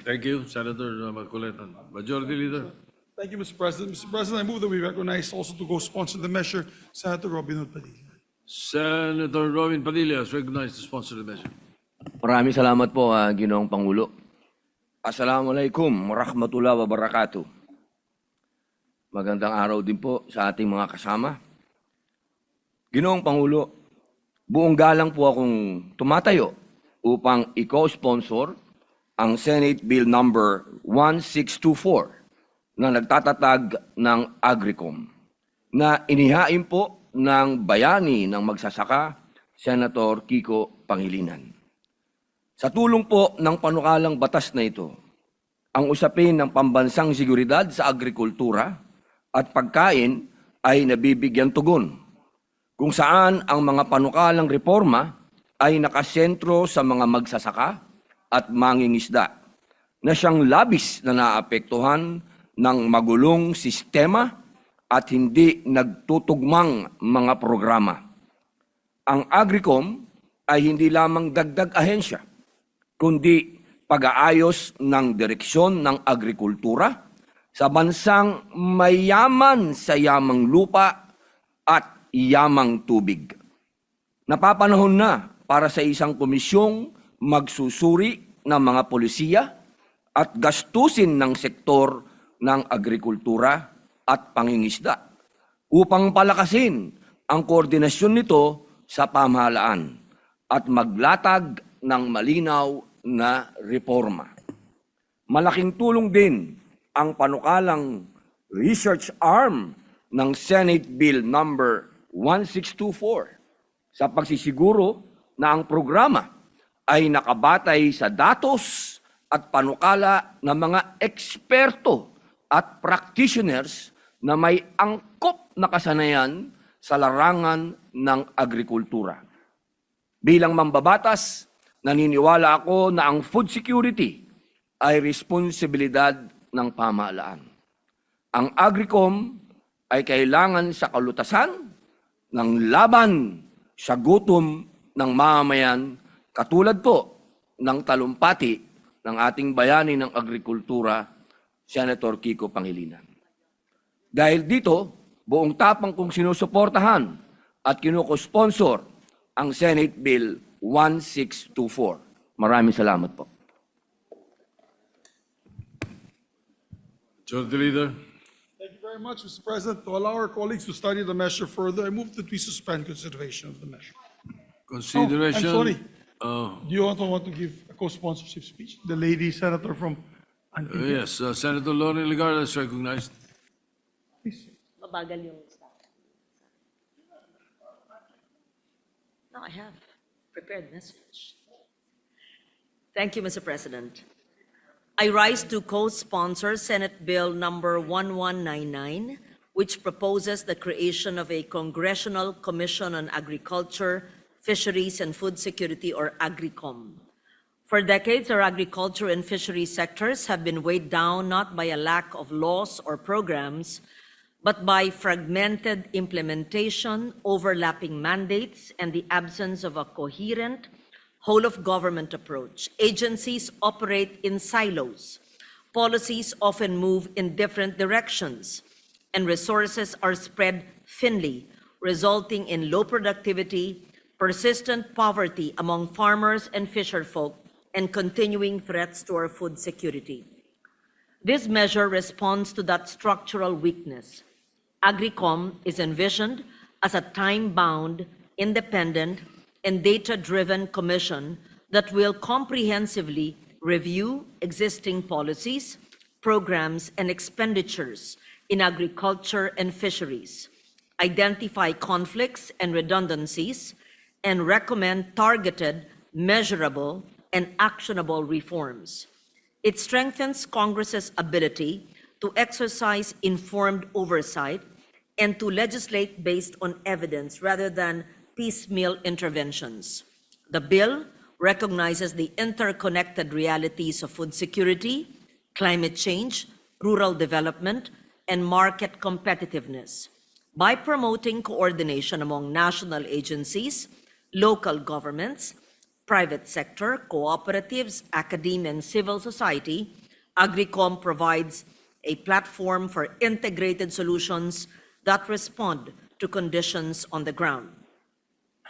Thank you, Senator Marcoleta. Majority Leader. Thank you, Mr. President. Mr. President, I move that we recognize also to co-sponsor the measure Senator Robin Hood Padilla. Senator Robin Padilla is recognized to sponsor the measure. Maraming salamat po, Ginoong Pangulo. Assalamualaikum warahmatullahi wabarakatuh. Magandang araw din po sa ating mga kasama. Ginoong Pangulo, buong galang po akong tumatayo upang i-co-sponsor ang Senate Bill number 1624 na nagtatatag ng Agricom na inihain po ng bayani ng magsasaka, Senator Kiko Pangilinan. Sa tulong po ng panukalang batas na ito, ang usapin ng pambansang seguridad sa agrikultura at pagkain ay nabibigyan tugon, kung saan ang mga panukalang reforma ay nakasentro sa mga magsasaka at mangingisda na siyang labis na naapektuhan ng magulong sistema at hindi nagtutugmang mga programa. Ang Agricom ay hindi lamang dagdag ahensya, kundi pag-aayos ng direksyon ng agrikultura sa bansang mayaman sa yamang lupa at yamang tubig. Napapanahon na para sa isang komisyong magsusuri ng mga polisiya at gastusin ng sektor ng agrikultura at pangingisda upang palakasin ang koordinasyon nito sa pamahalaan at maglatag ng malinaw na reforma. Malaking tulong din ang panukalang research arm ng Senate Bill number 1624 sa pagsisiguro na ang programa ay nakabatay sa datos at panukala ng mga eksperto at practitioners na may angkop na kasanayan sa larangan ng agrikultura. Bilang mambabatas, naniniwala ako na ang food security ay responsibilidad ng pamahalaan. Ang Agricom ay kailangan sa kalutasan ng laban sa gutom ng mamamayan katulad po ng talumpati ng ating bayani ng agrikultura, Senator Kiko Pangilinan. Dahil dito, buong tapang kong sinusuportahan at kinuko-sponsor ang Senate Bill 1624. Maraming salamat po. Majority Leader. Thank you very much, Mr. President. To allow our colleagues to study the measure further, I move that we suspend consideration of the measure. Consideration. I'm sorry. Oh, Do you also want to give a co-sponsorship speech? The lady senator from Antigua. yes, Senator Loren Legarda is recognized. Please. Mabagal yung staff. No, I have prepared message. Thank you, Mr. President. I rise to co-sponsor Senate Bill number 1199, which proposes the creation of a Congressional Commission on Agriculture, Fisheries and Food Security, or AGRICOM. For decades, our agriculture and fisheries sectors have been weighed down not by a lack of laws or programs, but by fragmented implementation, overlapping mandates, and the absence of a coherent, whole-of-government approach. Agencies operate in silos. Policies often move in different directions, and resources are spread thinly, resulting in low productivity, persistent poverty among farmers and fisherfolk, and continuing threats to our food security. This measure responds to that structural weakness. Agricom is envisioned as a time-bound, independent, and data-driven commission that will comprehensively review existing policies, programs, and expenditures in agriculture and fisheries, identify conflicts and redundancies, and recommend targeted, measurable, and actionable reforms. It strengthens Congress's ability to exercise informed oversight and to legislate based on evidence rather than piecemeal interventions. The bill recognizes the interconnected realities of food security, climate change, rural development, and market competitiveness. By promoting coordination among national agencies, local governments, private sector, cooperatives, academia, and civil society, Agricom provides a platform for integrated solutions that respond to conditions on the ground.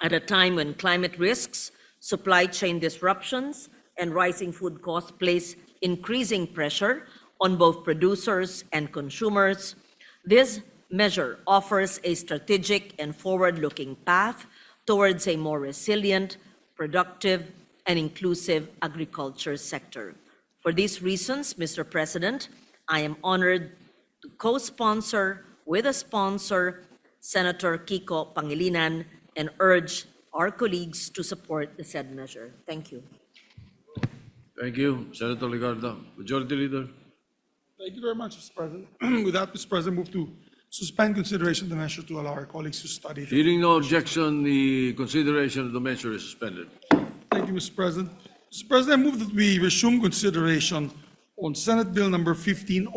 At a time when climate risks, supply chain disruptions, and rising food costs place increasing pressure on both producers and consumers, this measure offers a strategic and forward-looking path towards a more resilient, productive, and inclusive agriculture sector. For these reasons, Mr. President, I am honored to co-sponsor with a sponsor, Senator Kiko Pangilinan, and urge our colleagues to support the said measure. Thank you. Thank you, Senator Ligarda. Majority Leader. Thank you very much, Mr. President. With that, Mr. President, move to suspend consideration of the measure to allow our colleagues to study. Hearing no objection, the consideration of the measure is suspended. Thank you, Mr. President. Mr. President, I move that we resume consideration on Senate Bill number 1509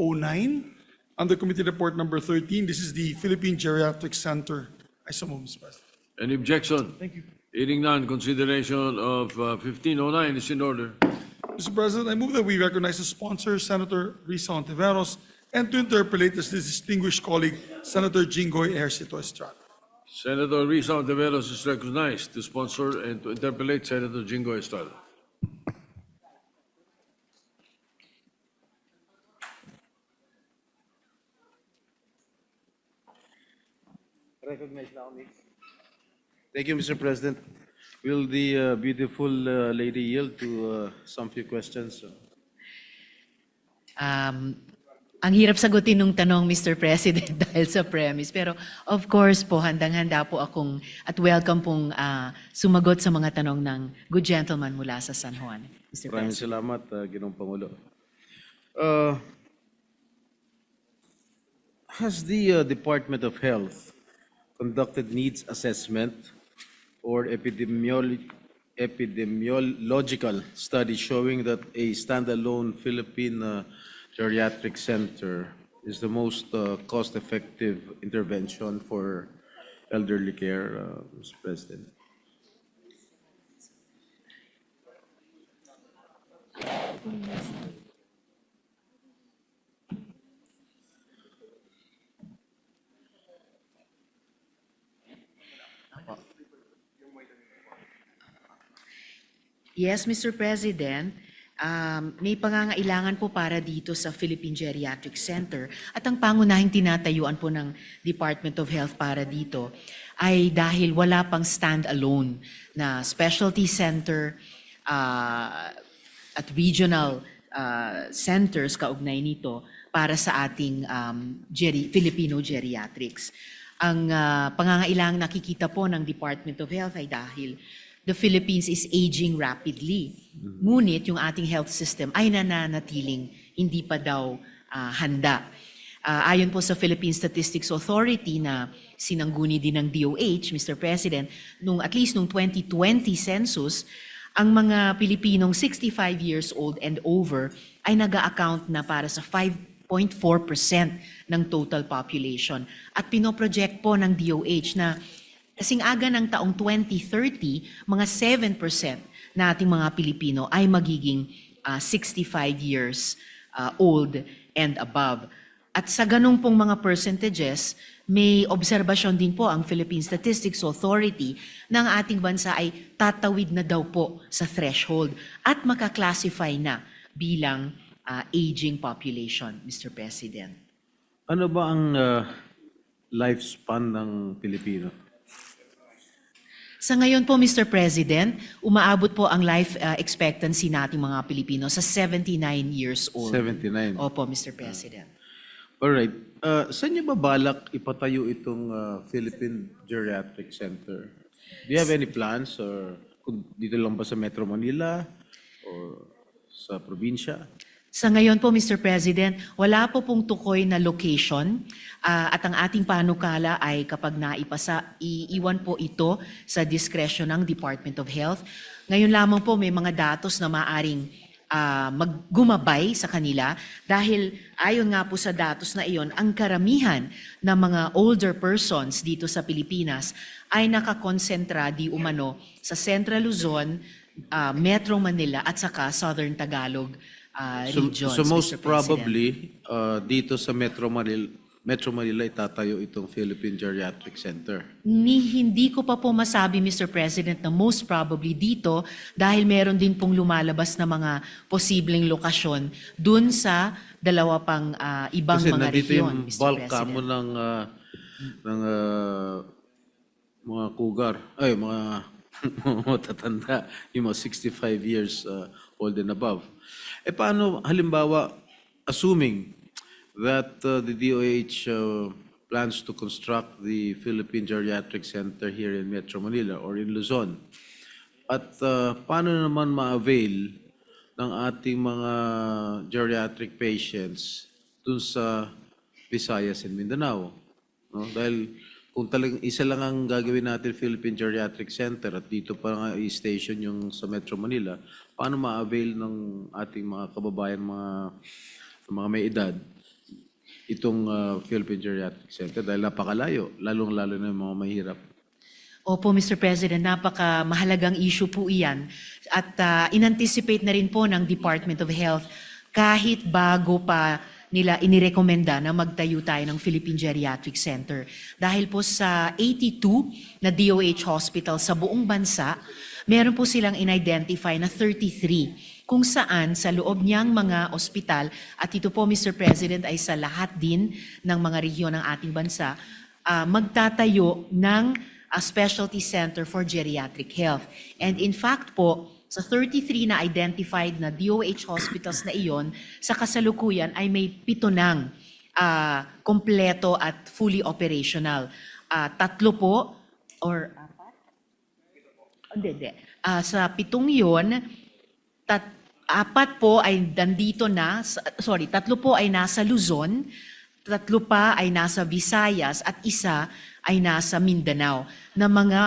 under Committee Report number 13. This is the Philippine Geriatric Center. I so move, Mr. President. Any objection? Thank you. Hearing none, consideration of 1509 is in order. Mr. President, I move that we recognize the sponsor, Senator Risa Ontiveros, and to interpolate this distinguished colleague, Senator Jinggoy Ejercito Estrada. Senator Risa Ontiveros is recognized to sponsor and to interpellate Senator Jingo Estrada. Thank you, Mr. President. Will the beautiful lady yield to some few questions? Ang hirap sagutin nung tanong, Mr. President, dahil sa premise. Pero of course po, handang-handa po akong at welcome pong sumagot sa mga tanong ng good gentleman mula sa San Juan. Mr. Maraming President. salamat, Ginoong Pangulo. Has the Department of Health conducted needs assessment or epidemiological study showing that a standalone Philippine geriatric center is the most cost-effective intervention for elderly care, Mr. President? Yes, Mr. President. May pangangailangan po para dito sa Philippine Geriatric Center at ang pangunahing tinatayuan po ng Department of Health para dito ay dahil wala pang stand-alone na specialty center at regional centers kaugnay nito para sa ating Filipino geriatrics. Ang pangangailangang nakikita po ng Department of Health ay dahil the Philippines is aging rapidly. Ngunit yung ating health system ay nananatiling hindi pa daw handa. Ayon po sa Philippine Statistics Authority na sinangguni din ng DOH, Mr. President, at least nung 2020 census, ang mga Pilipinong 65 years old and over ay nag-a-account na para sa 5.4% ng total population. At pinoproject po ng DOH na kasing aga ng taong 2030, mga 7% na ating mga Pilipino ay magiging 65 years old and above. At sa ganung pong mga percentages, may obserbasyon din po ang Philippine Statistics Authority na ang ating bansa ay tatawid na daw po sa threshold at makaklasify na bilang aging population, Mr. President. Ano ba ang lifespan ng Pilipino? Sa ngayon po, Mr. President, umaabot po ang life expectancy nating mga Pilipino sa 79 years old. 79. Opo, Mr. President. Alright. Saan niyo ba balak ipatayo itong Philippine Geriatric Center? Do you have any plans or dito lang ba sa Metro Manila or sa probinsya? Sa ngayon po, Mr. President, wala po pong tukoy na location at ang ating panukala ay kapag naipasa, iiwan po ito sa diskresyon ng Department of Health. Ngayon lamang po may mga datos na maaring maggumabay sa kanila dahil ayon nga po sa datos na iyon, ang karamihan ng mga older persons dito sa Pilipinas ay nakakonsentra di umano sa Central Luzon, Metro Manila at saka Southern Tagalog regions, So most Mr. President. probably, dito sa Metro Manila itatayo itong Philippine Geriatric Center. Hindi ko pa po masabi, Mr. President, na most probably dito dahil meron din pong lumalabas na mga posibleng lokasyon dun sa dalawa pang ibang Kasi mga nandito rehiyon, yung Mr. bulk President. kamo ng mga cougar, ay mga matatanda, yung mga 65 years old and above. Eh paano, halimbawa, assuming that the DOH plans to construct the Philippine Geriatric Center here in Metro Manila or in Luzon, at paano naman ma-avail ng ating mga geriatric patients dun sa Visayas and Mindanao? No? Dahil kung talagang isa lang ang gagawin natin Philippine Geriatric Center at dito pa nga i-station yung sa Metro Manila, paano ma-avail ng ating mga kababayan, mga may edad, itong Philippine Geriatric Center dahil napakalayo, lalong-lalo na yung mga mahirap? Opo, Mr. President, napaka mahalagang issue po iyan. At in-anticipate na rin po ng Department of Health kahit bago pa nila inirekomenda na magtayo tayo ng Philippine Geriatric Center. Dahil po sa 82 na DOH hospital sa buong bansa, meron po silang in-identify na 33 kung saan sa loob niyang mga ospital, at ito po, Mr. President, ay sa lahat din ng mga rehiyon ng ating bansa, magtatayo ng a specialty center for geriatric health. And in fact po, sa 33 na identified na DOH hospitals na iyon, sa kasalukuyan ay may 7 ng kompleto at fully operational. 3 po, or 4? Hindi. Sa 7 yun, 4 po ay nandito na, 3 po ay nasa Luzon, 3 pa ay nasa Visayas, at 1 ay nasa Mindanao, na mga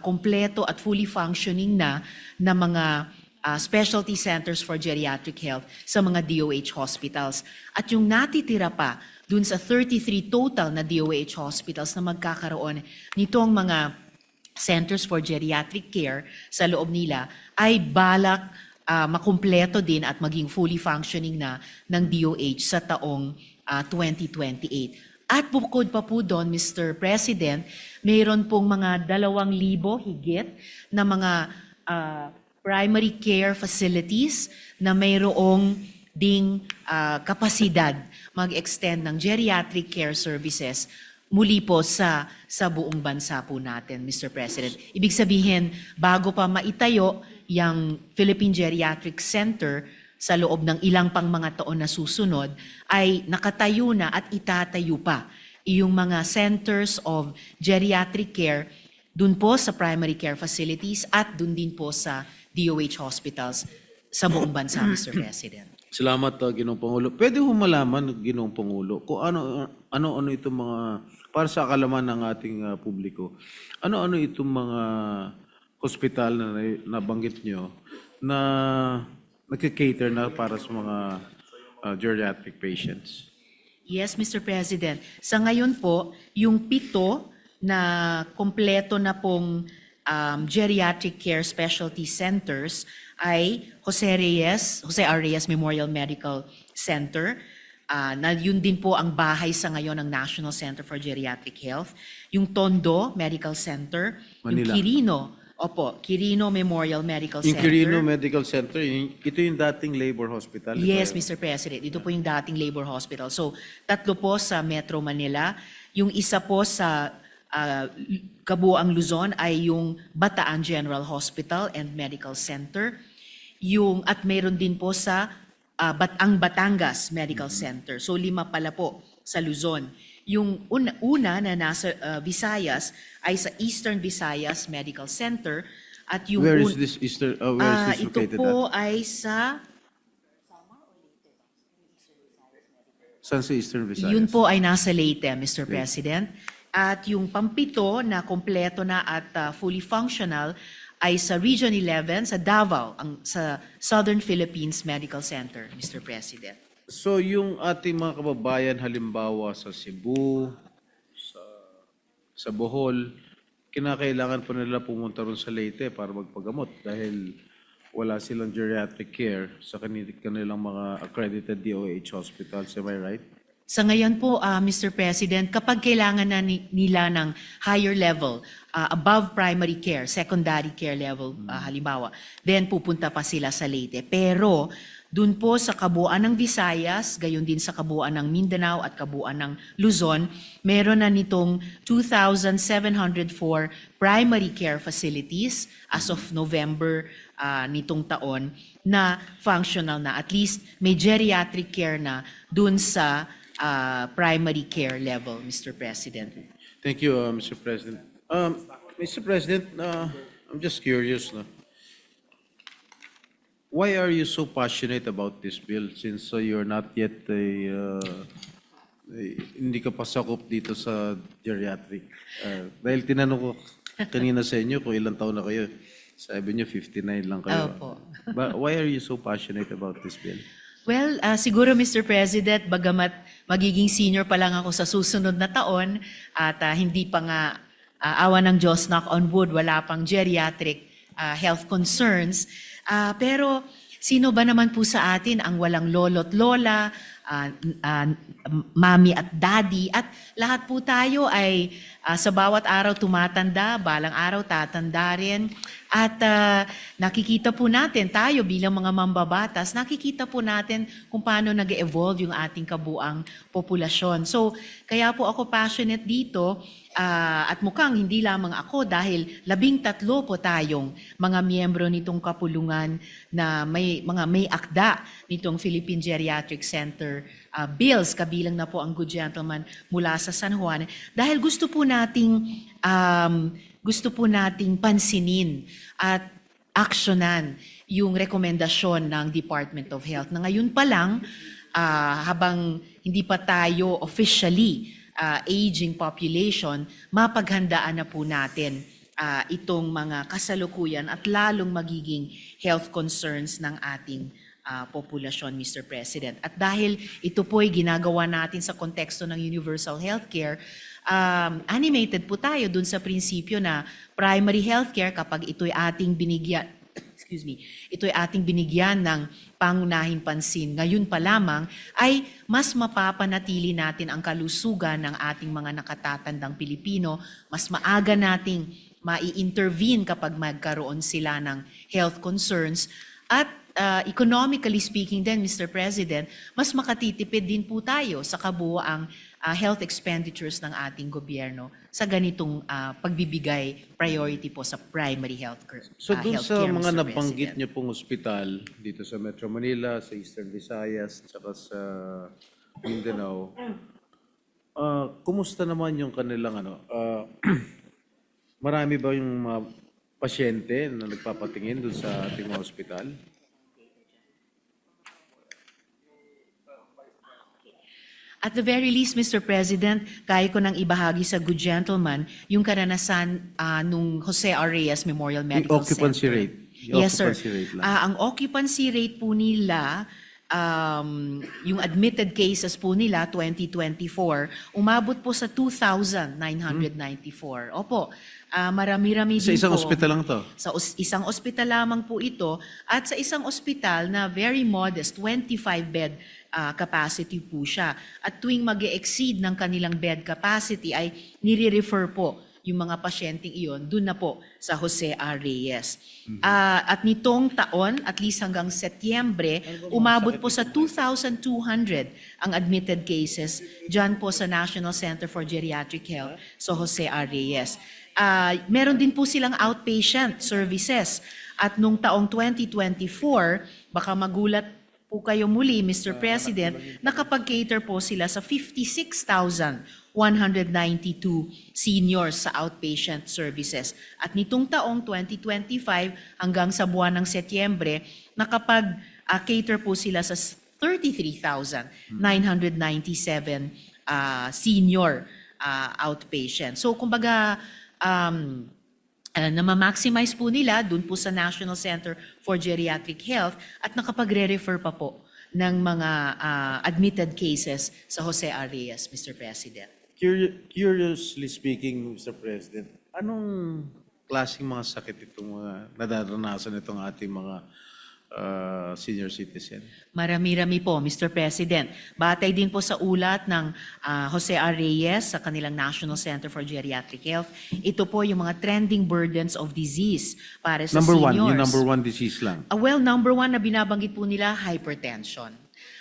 kompleto at fully functioning na mga specialty centers for geriatric health sa mga DOH hospitals. At yung natitira pa dun sa 33 total na DOH hospitals na magkakaroon nitong mga centers for geriatric care sa loob nila ay balak makumpleto din at maging fully functioning na ng DOH sa taong 2028. At bukod pa po doon, Mr. President, mayroon pong mga 2,000 higit na mga primary care facilities na mayroong ding kapasidad mag-extend ng geriatric care services muli po sa buong bansa po natin, Mr. President. Ibig sabihin, bago pa maitayo yung Philippine Geriatric Center sa loob ng ilang pang mga taon na susunod, ay nakatayo na at itatayo pa yung mga centers of geriatric care dun po sa primary care facilities at dun din po sa DOH hospitals sa buong bansa, Mr. President. Salamat, Ginoong Pangulo. Pwede ho malaman, Ginoong Pangulo, kung ano itong mga, para sa kalaman ng ating publiko, ano itong mga hospital na nabanggit nyo na nagka-cater na para sa mga geriatric patients? Yes, Mr. President. Sa ngayon po, yung 7 na kompleto na pong geriatric care specialty centers ay Jose R. Reyes Memorial Medical Center, na yun din po ang bahay sa ngayon ng National Center for Geriatric Health. Yung Tondo Medical Center, Manila. yung Quirino Memorial Medical Yung Center. Quirino Medical Center, ito yung dating labor hospital? Yes, Ito, Mr. President. Ito po yung dating labor hospital. So, 3 po sa Metro Manila. Yung isa po sa Kabuang Luzon ay yung Bataan General Hospital and Medical Center. At mayroon din po sa ang Batangas Medical Center. So 5 pala po sa Luzon. Yung una na nasa Visayas ay sa Eastern Visayas Medical Center, at yung where is this ito located po at? ay sa Saan sa Eastern Visayas? Yun po ay nasa Leyte, Mr. President. At yung pampito na kompleto na at fully functional ay sa Region 11 sa Davao, sa Southern Philippines Medical Center, Mr. President. So yung ating mga kababayan halimbawa sa Cebu, sa Bohol, kinakailangan pa nila pumunta ron sa Leyte para magpagamot dahil wala silang geriatric care sa kanilang mga accredited DOH hospitals. Am I right? Sa ngayon po, Mr. President, kapag kailangan na nila ng higher level, above primary care, secondary care level, halimbawa, then pupunta pa sila sa Leyte. Pero dun po sa kabuuan ng Visayas, gayon din sa kabuuan ng Mindanao at kabuuan ng Luzon, meron na nitong 2,704 primary care facilities as of November nitong taon na functional na. At least may geriatric care na dun sa primary care level, Mr. President. Thank you, Mr. President. Mr. President, I'm just curious. No? Why are you so passionate about this bill since you're not yet hindi ka pa sakop dito sa geriatric? Dahil tinanong ko kanina sa inyo kung ilang taon na kayo. Sabi niyo 59 lang kayo. Opo. But why are you so passionate about this bill? Well, siguro Mr. President, bagamat magiging senior pa lang ako sa susunod na taon at hindi pa nga awa ng Diyos, knock on wood, wala pang geriatric health concerns. Pero sino ba naman po sa atin ang walang lolo't lola, mami at daddy, at lahat po tayo ay sa bawat araw tumatanda, balang araw tatanda rin. At nakikita po natin, tayo bilang mga mambabatas, nakikita po natin kung paano nag-evolve yung ating kabuang populasyon. So, kaya po ako passionate dito, at mukhang hindi lamang ako dahil 13 po tayong mga miyembro nitong kapulungan na may akda nitong Philippine Geriatric Center bills, kabilang na po ang good gentleman mula sa San Juan, dahil gusto po nating pansinin at aksyonan yung rekomendasyon ng Department of Health na ngayon pa lang, habang hindi pa tayo officially aging population, mapaghandaan na po natin itong mga kasalukuyan at lalong magiging health concerns ng ating populasyon, Mr. President. At dahil ito po ay ginagawa natin sa konteksto ng universal healthcare, animated po tayo dun sa prinsipyo na primary healthcare, kapag ito'y ating binigyan, ito'y ating binigyan ng pangunahing pansin ngayon pa lamang, ay mas mapapanatili natin ang kalusugan ng ating mga nakatatandang Pilipino, mas maaga nating mai-intervene kapag magkaroon sila ng health concerns, at economically speaking then, Mr. President, mas makatitipid din po tayo sa kabuuang health expenditures ng ating gobyerno sa ganitong pagbibigay priority po sa primary health care. So doon sa healthcare, mga Mr. nabanggit President. niyo pong ospital dito sa Metro Manila, sa Eastern Visayas, at sa Mindanao, kumusta naman yung kanilang marami ba yung mga pasyente na nagpapatingin doon sa ating mga ospital? At the very least, Mr. President, kaya ko nang ibahagi sa good gentleman yung karanasan nung Jose R. Reyes Memorial Yung Medical occupancy Center. rate. Yung Yes, sir. occupancy rate lang. Ang occupancy rate po nila, yung admitted cases po nila, 2024, umabot po sa 2,994. Opo, marami-rami Sa din isang po. ospital lang to? Sa isang ospital lamang po ito, at sa isang ospital na very modest, 25-bed capacity po siya. At tuwing mag-exceed ng kanilang bed capacity ay nire-refer po yung mga pasyenteng iyon doon na po sa Jose R. Reyes. At nitong taon, at least hanggang Setyembre, umabot po sa 2,200 ang admitted cases dyan po sa National Center for Geriatric Health sa Jose R. Reyes. Meron din po silang outpatient services. At nung taong 2024, baka magulat po kayo muli, Mr. President, nakapag-cater po sila sa 56,192 seniors sa outpatient services. At nitong taong 2025 hanggang sa buwan ng Setyembre, nakapag-cater po sila sa 33,997 senior outpatient. So kumbaga, na-maximize po nila dun po sa National Center for Geriatric Health at nakapagre-refer pa po ng mga admitted cases sa Jose R. Reyes, Mr. President. Curiously speaking, Mr. President, anong klaseng mga sakit itong mga nadaranasan itong ating mga senior citizen. Marami-rami po, Mr. President. Batay din po sa ulat ng Jose R. Reyes sa kanilang National Center for Geriatric Health, ito po yung mga trending burdens of disease para sa Number one, seniors. yung number one disease lang. Well, number one na binabanggit po nila, hypertension.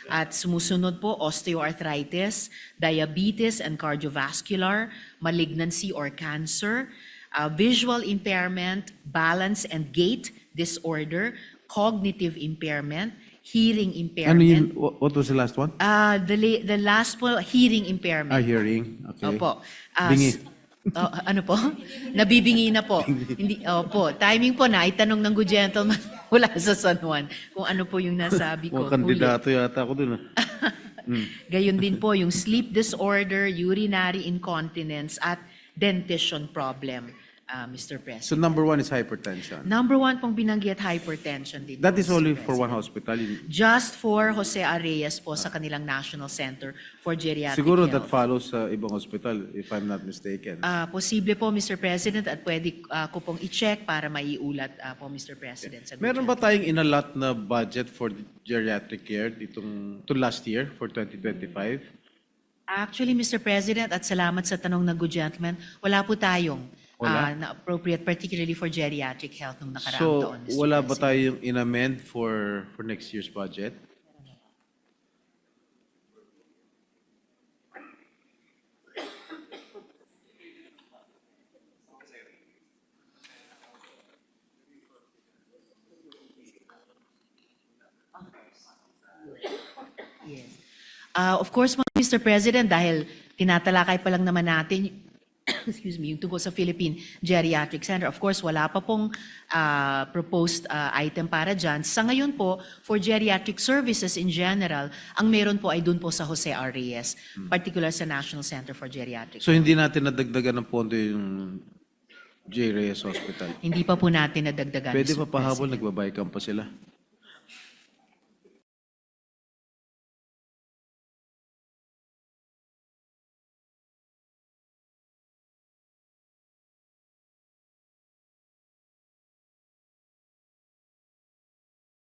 At sumusunod po, osteoarthritis, diabetes and cardiovascular, malignancy or cancer, visual impairment, balance and gait disorder, cognitive impairment, hearing Ano impairment. yun, what was the last one? The last po, hearing impairment. Hearing. Okay. Opo. Bingi. Ano po? Nabibingi na po. Hindi, opo. Timing po na, itanong ng good gentleman mula sa San Juan kung ano po yung nasabi ko. Mga kandidato yata ako dun. Gayon din po yung sleep disorder, urinary incontinence, at dentition problem, Mr. President. So number one is hypertension. Number one pong binanggit, hypertension din That po, is Mr. only President. for one hospital. Just for Jose Arreyes po sa kanilang National Center for Geriatric Siguro Health. that follows sa ibang hospital, if I'm not mistaken. Posible po, Mr. President, at pwede ko pong i-check para maiulat po, Mr. President. Sa Meron ba tayong inalot na budget for geriatric care to last year, for 2025? Actually, Mr. President, at salamat sa tanong ng good gentleman, wala po tayong na appropriate, particularly for geriatric health nung nakaraang So, taon, Mr. wala ba President. tayong in-amend for next year's budget? Yes. Of course, Mr. President, dahil tinatalakay pa lang naman natin, excuse me, yung tungkol sa Philippine Geriatric Center. Of course, wala pa pong proposed item para dyan. Sa ngayon po, for geriatric services in general, ang meron po ay dun po sa Jose R. Reyes, particular sa National Center for Geriatric. So, hindi natin nadagdagan ng pondo yung J. Reyes Hospital. Hindi pa po natin nadagdagan. Pwede Mr. pa pahabol, President. nagbabaykan pa sila.